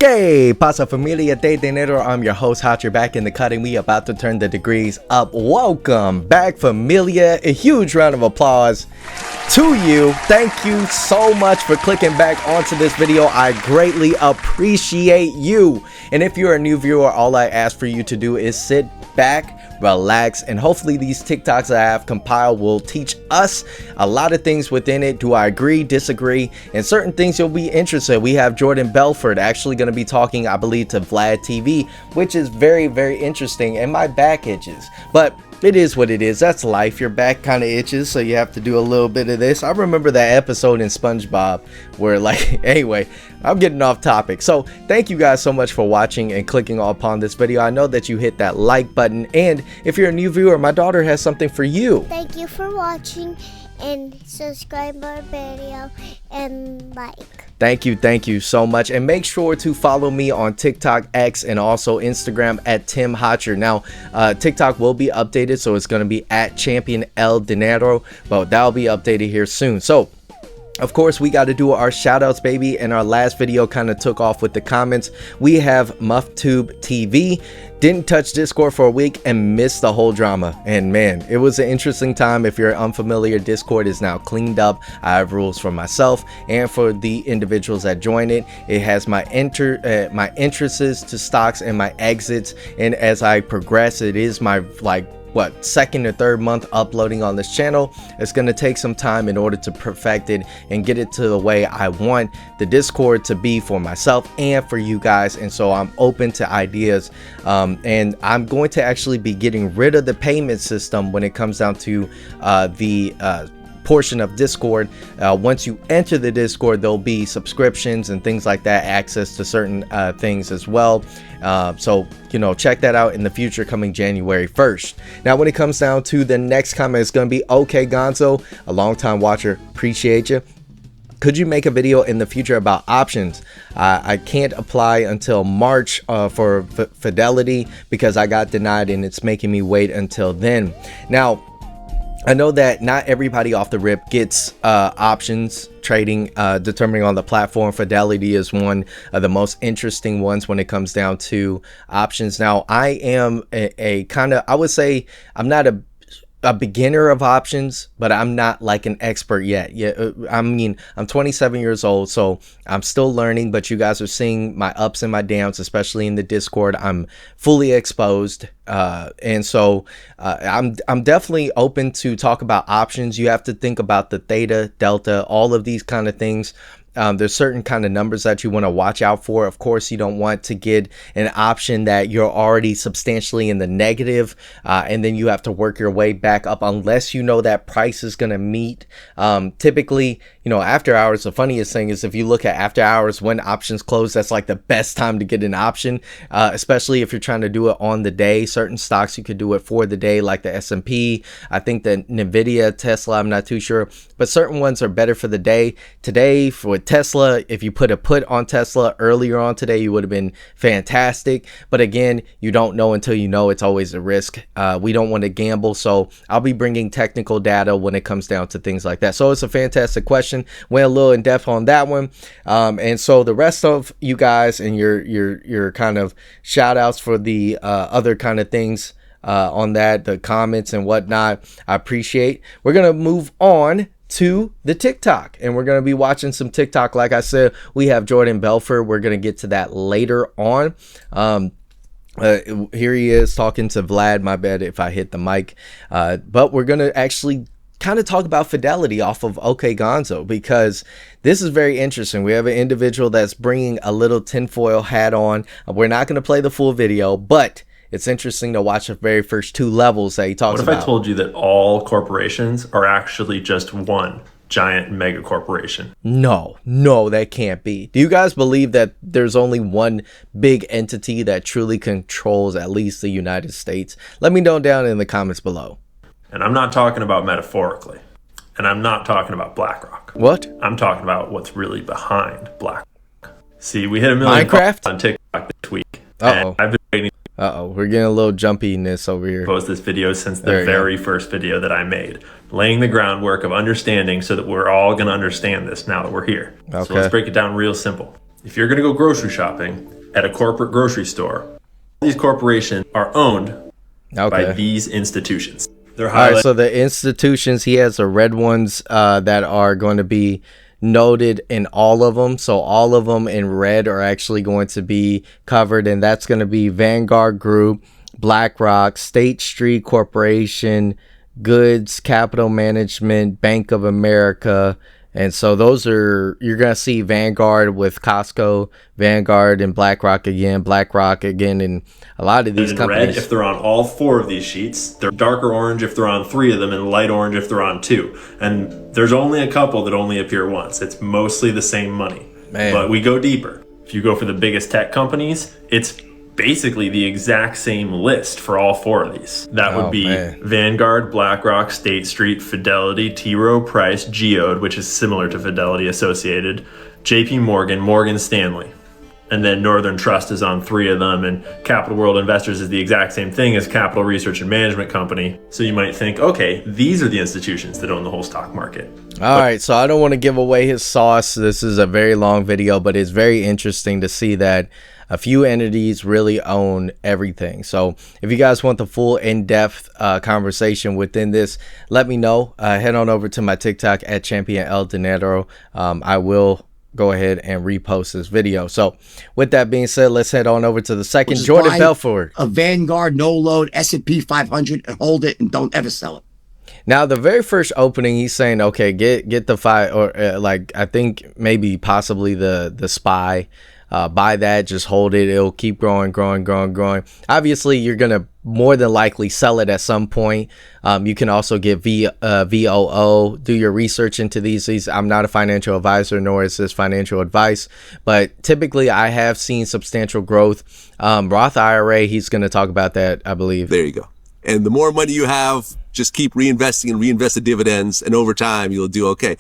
Que pasa familia de dinero? I'm your host Hot. You're back in the cutting. We about to turn the degrees up. Welcome back familia. A huge round of applause to you. Thank you so much for clicking back onto this video. I greatly appreciate you. And if you're a new viewer, all I ask for you to do is sit back, relax, and hopefully these TikToks that I have compiled will teach us a lot of things within it. Do I agree, disagree, and certain things you'll be interested. We have Jordan Belfort actually going to be talking, I believe, to Vlad TV, which is very, very interesting, and my back itches, but it is what it is. That's life. Your back kind of itches, so you have to do a little bit of this. I remember that episode in SpongeBob where, like, anyway, I'm getting off topic. So thank you guys so much for watching and clicking upon this video. I know that you hit that like button, and if you're a new viewer, my daughter has something for you. Thank you for watching, and subscribe our video and like. Thank you so much, and make sure to follow me on TikTok, X, and also Instagram at Tim Hotcher. Now TikTok will be updated, so it's going to be at Champion El Dinero, but that'll be updated here soon. So of course, we got to do our shout outs, baby, and our last video kind of took off with the comments. We have MuffTube TV. Didn't touch Discord for a week and missed the whole drama, and man, it was an interesting time. If you're unfamiliar, Discord is now cleaned up. I have rules for myself and for the individuals that join it. It has my entrances to stocks and my exits, and as I progress, it is my second or third month uploading on this channel. It's going to take some time in order to perfect it and get it to the way I want the Discord to be for myself and for you guys. And so I'm open to ideas, and I'm going to actually be getting rid of the payment system when it comes down to the portion of Discord. Once you enter the Discord, there'll be subscriptions and things like that, access to certain things as well. So you know, check that out in the future, coming January 1st. Now when it comes down to the next comment, it's going to be okay Gonzo, a long time watcher, appreciate you. Could you make a video in the future about options? I can't apply until March for Fidelity because I got denied, and it's making me wait until then. Now I know that not everybody off the rip gets options trading, determining on the platform. Fidelity is one of the most interesting ones when it comes down to options. Now, I am a kind of, I would say I'm not a beginner of options, but I'm not like an expert yet. I mean, I'm 27 years old, so I'm still learning, but you guys are seeing my ups and my downs, especially in the Discord. I'm fully exposed, and so I'm definitely open to talk about options. You have to think about the theta, delta, all of these kind of things. There's certain kind of numbers that you want to watch out for. Of course, you don't want to get an option that you're already substantially in the negative, and then you have to work your way back up unless you know that price is going to meet. Typically, you know, after hours, the funniest thing is if you look at after hours when options close, that's like the best time to get an option, especially if you're trying to do it on the day. Certain stocks you could do it for the day, like the S&P. I think the Nvidia, Tesla, I'm not too sure, but certain ones are better for the day. Today, for Tesla, if you put a put on Tesla earlier on today, you would have been fantastic. But again, you don't know until you know. It's always a risk. We don't want to gamble, so I'll be bringing technical data when it comes down to things like that. So it's a fantastic question. Went a little in depth on that one, and so the rest of you guys and your kind of shout outs for the other kind of things on that, the comments and whatnot, I appreciate. We're gonna move on to the TikTok, and we're going to be watching some TikTok. Like I said, we have Jordan Belfort. We're going to get to that later on. Here he is talking to Vlad. My bad if I hit the mic, but we're going to actually kind of talk about Fidelity off of OK Gonzo, because this is very interesting. We have an individual that's bringing a little tinfoil hat on. We're not going to play the full video, but it's interesting to watch the very first two levels that he talks about. What if I told you that all corporations are actually just one giant mega corporation? No, that can't be. Do you guys believe that there's only one big entity that truly controls at least the United States? Let me know down in the comments below. And I'm not talking about metaphorically. And I'm not talking about BlackRock. What? I'm talking about what's really behind BlackRock. See, we hit 1 million Minecraft on TikTok this week. Uh-oh. I've been waiting we're getting a little jumpiness over here. Post this video since the very first video that I made, laying the groundwork of understanding so that we're all going to understand this now that we're here. Okay. So let's break it down real simple. If you're going to go grocery shopping at a corporate grocery store, these corporations are owned by these institutions. They're all right, so the institutions, he has the red ones that are going to be noted in all of them. So all of them in red are actually going to be covered, and that's going to be Vanguard Group, BlackRock, State Street Corporation, Goods Capital Management, Bank of America. And so those are, you're going to see Vanguard with Costco, Vanguard and BlackRock again, and a lot of these companies. Red if they're on all 4 of these sheets. They're darker orange if they're on 3 of them, and light orange if they're on 2. And there's only a couple that only appear once. It's mostly the same money. Man. But we go deeper. If you go for the biggest tech companies, it's basically the exact same list for all 4 of these. That would be Vanguard, BlackRock, State Street, Fidelity, T. Rowe Price, Geode, which is similar to Fidelity Associated, JP Morgan, Morgan Stanley. And then Northern Trust is on 3 of them, and Capital World Investors is the exact same thing as Capital Research and Management Company. So you might think, okay, these are the institutions that own the whole stock market. All right, so I don't want to give away his sauce. This is a very long video, but it's very interesting to see that a few entities really own everything. So if you guys want the full in-depth conversation within this, let me know. Head on over to my TikTok at Champion El Dinero. I will go ahead and repost this video. So with that being said, let's head on over to the second. Jordan Belfort. A Vanguard no load S&P 500 and hold it and don't ever sell it. Now, the very first opening, he's saying, okay, get the 5, or like, I think maybe possibly the SPY. Buy that, just hold it. It'll keep growing. Obviously, you're going to more than likely sell it at some point. You can also get VOO, do your research into these. I'm not a financial advisor, nor is this financial advice, but typically I have seen substantial growth. Roth IRA, he's going to talk about that, I believe. There you go. And the more money you have, just keep reinvesting and reinvest the dividends, and over time you'll do okay.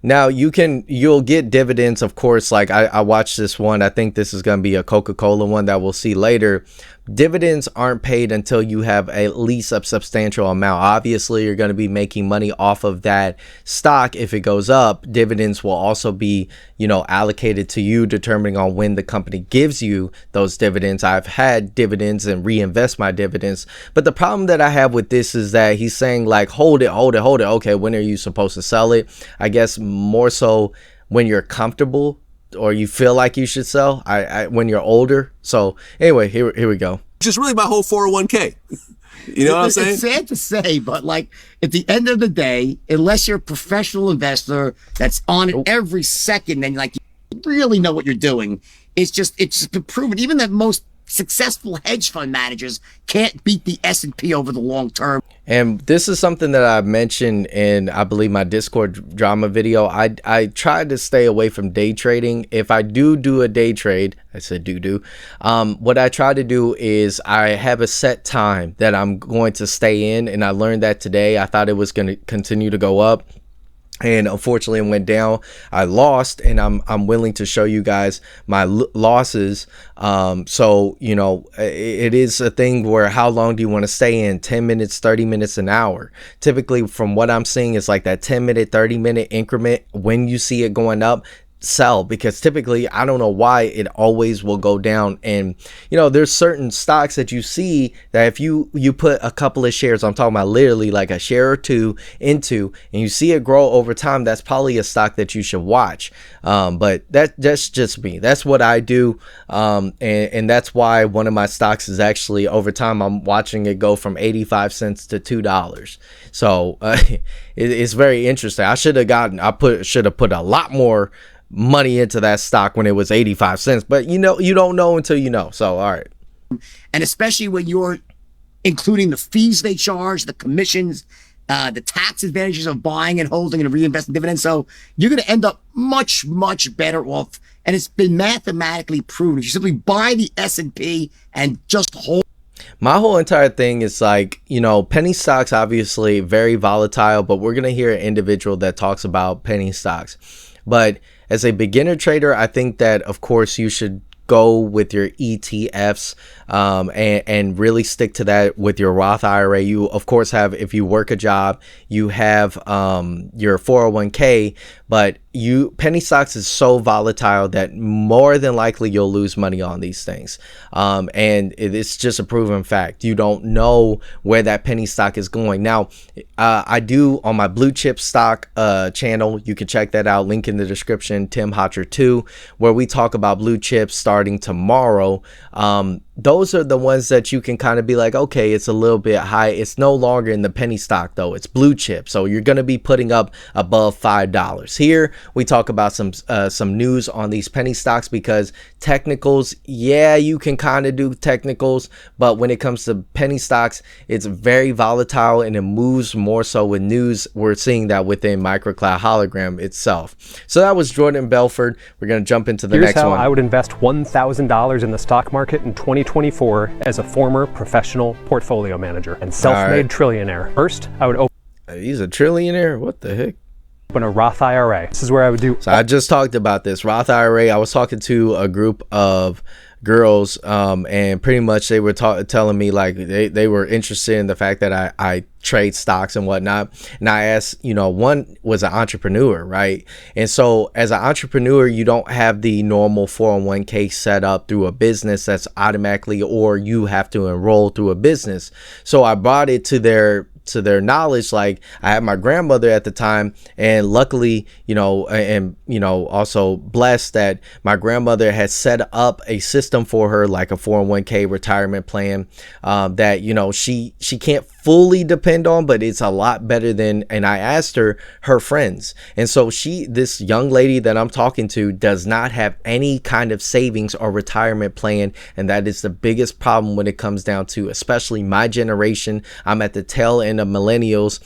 Now you'll get dividends, of course. Like I watched this one. I think this is going to be a Coca-Cola one that we'll see later. Dividends aren't paid until you have at least a substantial amount. Obviously, you're going to be making money off of that stock. If it goes up, dividends will also be, allocated to you, determining on when the company gives you those dividends. I've had dividends and reinvest my dividends. But the problem that I have with this is that he's saying, like, hold it. Okay, when are you supposed to sell it? I guess more so when you're comfortable, or you feel like you should sell when you're older. So anyway, here we go. Just really my whole 401k. You know what I'm saying? It's sad to say, but like at the end of the day, unless you're a professional investor that's on it every second and like you really know what you're doing, it's just been proven. Even the most successful hedge fund managers can't beat the S&P over the long term. And this is something that I mentioned in, I believe, my Discord drama video. I tried to stay away from day trading. If I do a day trade, I said what I try to do is I have a set time that I'm going to stay in, and I learned that today. I thought it was going to continue to go up, and unfortunately it went down. I lost, and I'm willing to show you guys my losses. So it is a thing where how long do you want to stay in? 10 minutes, 30 minutes, an hour. Typically from what I'm seeing is like that 10-minute, 30-minute increment. When you see it going up, sell, because typically I don't know why it always will go down. And there's certain stocks that you see that if you put a couple of shares, I'm talking about literally like a share or two into, and you see it grow over time, that's probably a stock that you should watch. But that's just me. That's what I do. And that's why one of my stocks is actually over time I'm watching it go from 85 cents to $2. So it's very interesting. I should have put a lot more money into that stock when it was 85 cents, but you don't know until you know. So all right. And especially when you're including the fees they charge, the commissions, the tax advantages of buying and holding and reinvesting dividends. So you're going to end up much, much better off. And it's been mathematically proven. You simply buy the S&P and just hold. My whole entire thing is like, penny stocks, obviously very volatile, but we're going to hear an individual that talks about penny stocks. But as a beginner trader, I think that, of course, you should go with your ETFs and really stick to that with your Roth IRA. You, of course, have, if you work a job, you have your 401k, but penny stocks is so volatile that more than likely you'll lose money on these things. And it's just a proven fact. You don't know where that penny stock is going. Now, I do on my blue chip stock channel. You can check that out. Link in the description, Tim Hotcher 2, where we talk about blue chips starting tomorrow. Those are the ones that you can kind of be like, okay, it's a little bit high. It's no longer in the penny stock though. It's blue chip. So you're going to be putting up above $5. Here we talk about some news on these penny stocks, because technicals, yeah, you can kind of do technicals, but when it comes to penny stocks, it's very volatile and it moves more so with news. We're seeing that within microcloud hologram itself. So that was Jordan Belford. We're going to jump into the next one. Here's how I would invest $1,000 in the stock market in 2024 as a former professional portfolio manager and self-made trillionaire. First, I would open. He's a trillionaire? What the heck? Open a Roth IRA. This is where I would do. So I just talked about this Roth IRA. I was talking to a group of girls, and pretty much they were telling me like they were interested in the fact that I trade stocks and whatnot. And I asked, one was an entrepreneur, right? And so as an entrepreneur, you don't have the normal 401k set up through a business that's automatically, or you have to enroll through a business. So I brought it to their knowledge. Like, I had my grandmother at the time, and luckily, also blessed that my grandmother had set up a system for her, like a 401k retirement plan, that, she can't fully depend on, but it's a lot better than, and I asked her friends. And so this young lady that I'm talking to does not have any kind of savings or retirement plan. And that is the biggest problem when it comes down to, especially my generation. I'm at the tail end of millennials,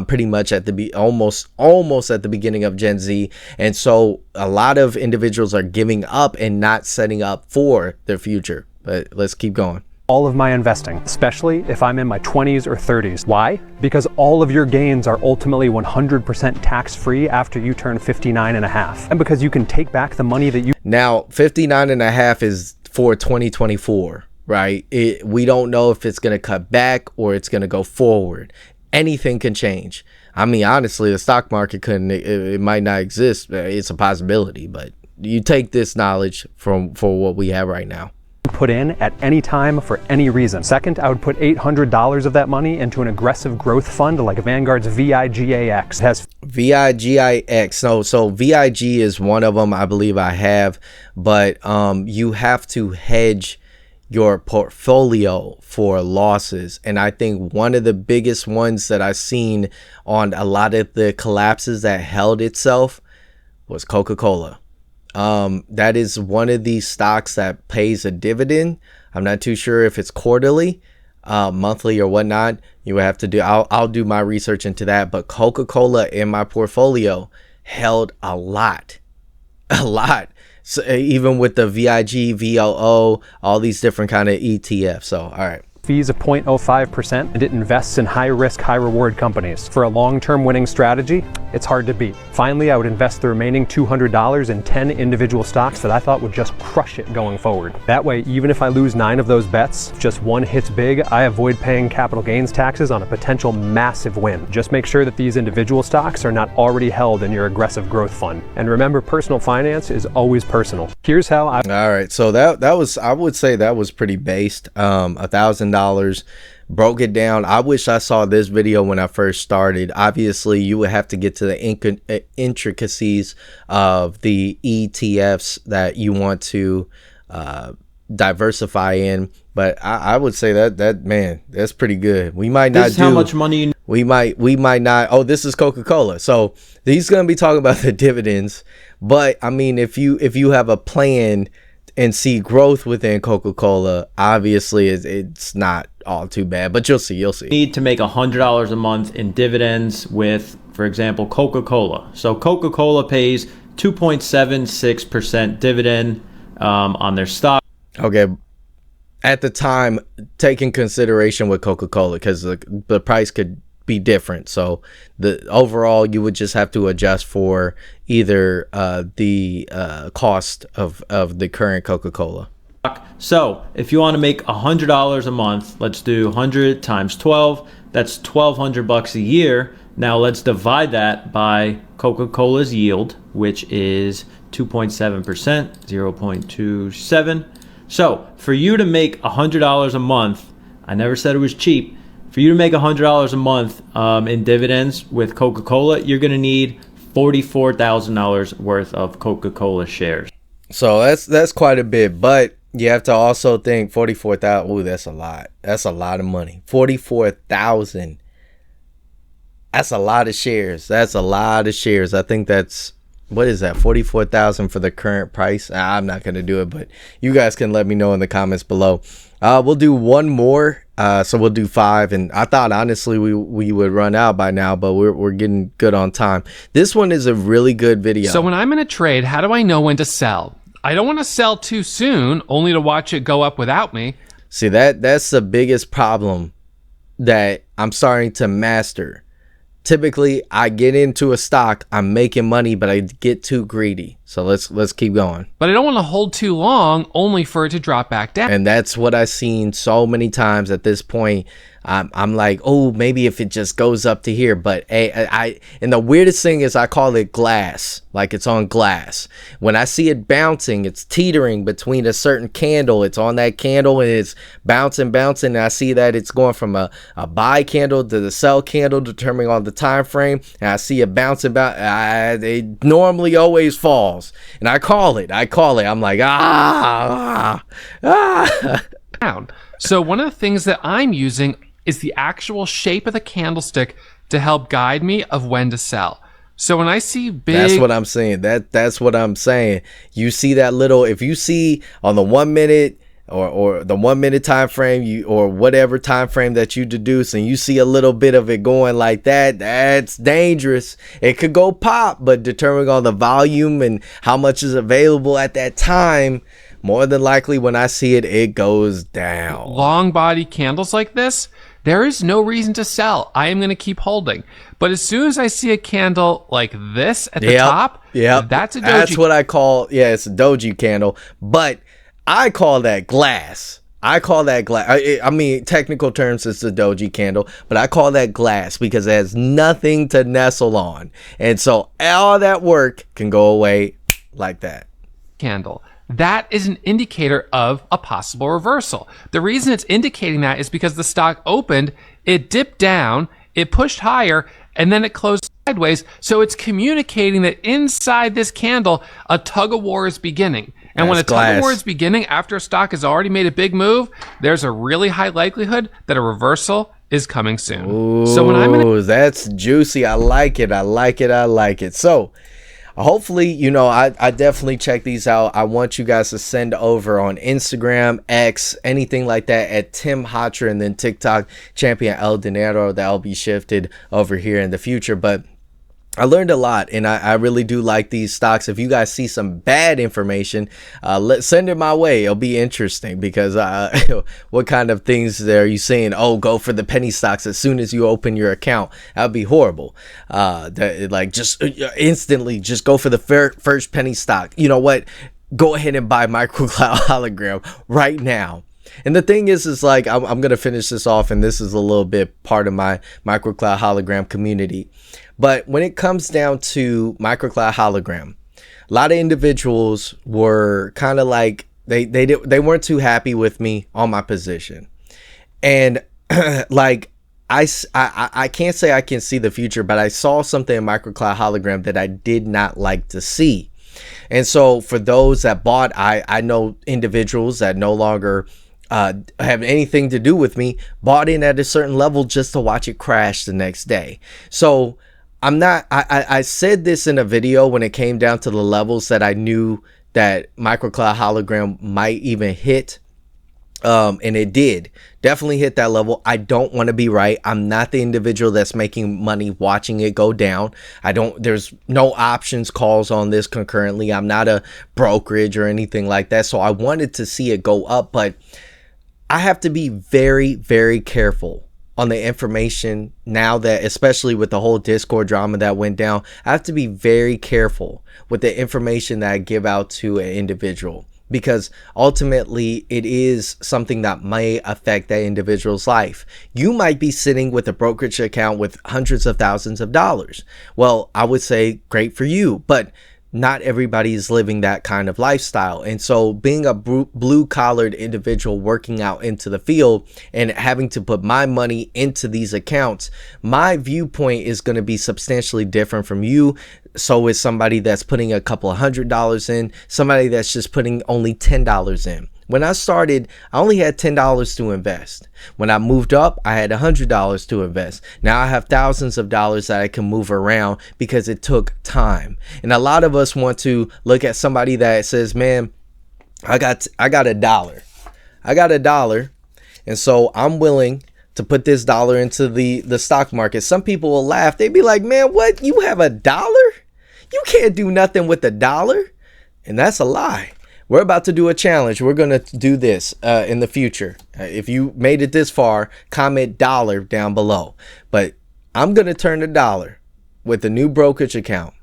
pretty much at the almost at the beginning of Gen Z. And so a lot of individuals are giving up and not setting up for their future. But let's keep going. All of my investing, especially if I'm in my 20s or 30s. Why? Because all of your gains are ultimately 100% tax-free after you turn 59 and a half. And because you can take back the money that you... Now, 59 and a half is for 2024, right? We don't know if it's going to cut back or it's going to go forward. Anything can change. I mean, honestly, the stock market it might not exist. It's a possibility, but you take this knowledge for what we have right now. Put in at any time for any reason. Second, I would put $800 of that money into an aggressive growth fund like Vanguard's VIGAX. It has VIGIX. So VIG is one of them, I believe I have, but you have to hedge your portfolio for losses. And I think one of the biggest ones that I've seen on a lot of the collapses that held itself was Coca-Cola. That is one of these stocks that pays a dividend. I'm not too sure if it's quarterly, monthly or whatnot. You would have to do, I'll do my research into that, but Coca-Cola in my portfolio held a lot. So even with the VIG, VOO, all these different kind of ETFs. So, all right. Fees of 0.05%, and it invests in high-risk, high-reward companies. For a long-term winning strategy, it's hard to beat. Finally, I would invest the remaining $200 in 10 individual stocks that I thought would just crush it going forward. That way, even if I lose 9 of those bets, just one hits big, I avoid paying capital gains taxes on a potential massive win. Just make sure that these individual stocks are not already held in your aggressive growth fund. And remember, personal finance is always personal. Here's how I... All right, so that was, I would say that was pretty based. $1,000. Broke it down. I wish I saw this video when I first started. Obviously, you would have to get to the intricacies of the ETFs that you want to diversify in. But I would say that man, that's pretty good. We might not this is how much money we might not. Oh, this is Coca-Cola. So he's gonna be talking about the dividends. But I mean, if you have a plan and see growth within Coca-Cola, obviously it's not all too bad, but you'll see. Need to make $100 a month in dividends with, for example, Coca-Cola. So Coca-Cola pays 2.76% dividend on their stock. Okay. At the time, take in consideration with Coca-Cola, because the price could be different. So the overall, you would just have to adjust for either the cost of the current Coca-Cola. So if you want to make $100 a month, let's do 100 times 12. That's $1,200 a year. Now let's divide that by Coca-Cola's yield, which is 2.7%, 0.27. So for you to make $100 a month, I never said it was cheap. For you to make $100 a month in dividends with Coca-Cola, you're going to need $44,000 worth of Coca-Cola shares. So that's quite a bit, but you have to also think 44,000. Ooh, that's a lot. That's a lot of money. 44,000. That's a lot of shares. That's a lot of shares. I think that's, what is that, 44,000 for the current price? I'm not going to do it, but you guys can let me know in the comments below. We'll do one more. So we'll do 5. And I thought, honestly, we would run out by now, but we're getting good on time. This one is a really good video. So when I'm in a trade, how do I know when to sell? I don't want to sell too soon, only to watch it go up without me. See, that's the biggest problem that I'm starting to master. Typically, I get into a stock, I'm making money, but I get too greedy. So let's keep going. But I don't want to hold too long, only for it to drop back down. And that's what I've seen so many times at this point. I'm like, oh, maybe if it just goes up to here. But and the weirdest thing is I call it glass, like it's on glass. When I see it bouncing, it's teetering between a certain candle. It's on that candle and it's bouncing. And I see that it's going from a buy candle to the sell candle, determining on the time frame. And I see it bouncing. It normally always falls. And I call it. I'm like, down. So one of the things that I'm using is the actual shape of the candlestick to help guide me of when to sell. So when I see big... That's what I'm saying. That's what I'm saying. You see that little... If you see on the 1 minute or the 1 minute time frame, or whatever time frame that you deduce, and you see a little bit of it going like that, that's dangerous. It could go pop, but determining on the volume and how much is available at that time, more than likely when I see it, it goes down. Long body candles like this, there is no reason to sell. I am going to keep holding. But as soon as I see a candle like this at the top, that's a doji. That's what I call, it's a doji candle. But I call that glass. I mean, technical terms, it's a doji candle, but I call that glass because it has nothing to nestle on. And so all that work can go away like that. Candle. That is an indicator of a possible reversal. The reason it's indicating that is because the stock opened, it dipped down, it pushed higher, and then it closed sideways. So it's communicating that inside this candle, a tug of war is beginning. And when a tug of war is beginning after a stock has already made a big move, there's a really high likelihood that a reversal is coming soon. Ooh, so when I'm that's juicy. I like it. So hopefully, I definitely check these out. I want you guys to send over on Instagram, X, anything like that at Tim Hotcher, and then TikTok, Champion El Dinero. That'll be shifted over here in the future. But I learned a lot, and I really do like these stocks. If you guys see some bad information, send it my way. It'll be interesting because what kind of things are you saying? Oh, go for the penny stocks as soon as you open your account. That would be horrible. Just instantly just go for the first penny stock. You know what? Go ahead and buy microcloud hologram right now. And the thing is like, I'm going to finish this off, and this is a little bit part of my microcloud hologram community. But when it comes down to microcloud hologram, a lot of individuals were kind of like, they weren't too happy with me on my position. And like, I can't say I can see the future, but I saw something in microcloud hologram that I did not like to see. And so for those that bought, I know individuals that no longer have anything to do with me, bought in at a certain level just to watch it crash the next day. So I said this in a video when it came down to the levels that I knew that microcloud hologram might even hit. And it did definitely hit that level. I don't want to be right. I'm not the individual that's making money watching it go down. There's no options calls on this concurrently. I'm not a brokerage or anything like that. So I wanted to see it go up, but I have to be very, very careful on the information now, that especially with the whole Discord drama that went down. I have to be very careful with the information that I give out to an individual. because ultimately it is something that may affect that individual's life. You might be sitting with a brokerage account with hundreds of thousands of dollars. Well, I would say great for you, but not everybody is living that kind of lifestyle. And so being a blue collared individual working out into the field and having to put my money into these accounts, my viewpoint is going to be substantially different from you. So is somebody that's putting a couple of $100 in, somebody that's just putting only $10 in. When I started, I only had $10 to invest. When I moved up, I had $100 to invest. Now I have thousands of dollars that I can move around because it took time. And a lot of us want to look at somebody that says, man, I got $1. I got $1. And so I'm willing to put this dollar into the stock market. Some people will laugh. They'd be like, man, what? You have $1? You can't do nothing with $1. And that's a lie. We're about to do a challenge. We're going to do this in the future. If you made it this far, comment dollar down below. But I'm going to turn $1 with a new brokerage account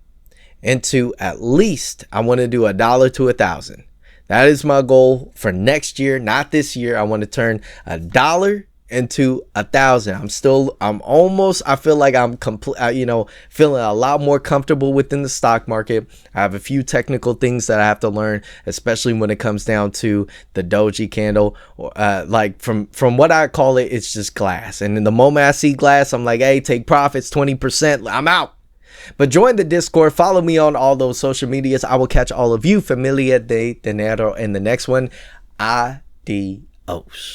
into at least, I want to do $1 to 1,000. That is my goal for next year, not this year. I want to turn $1 into 1,000. I feel like I'm feeling a lot more comfortable within the stock market. I have a few technical things that I have to learn, especially when it comes down to the doji candle. Like from what I call it, it's just glass. And in the moment I see glass, I'm like, hey, take profits 20%. I'm out. But join the Discord. Follow me on all those social medias. I will catch all of you, Familia de Dinero, in the next one. Adios.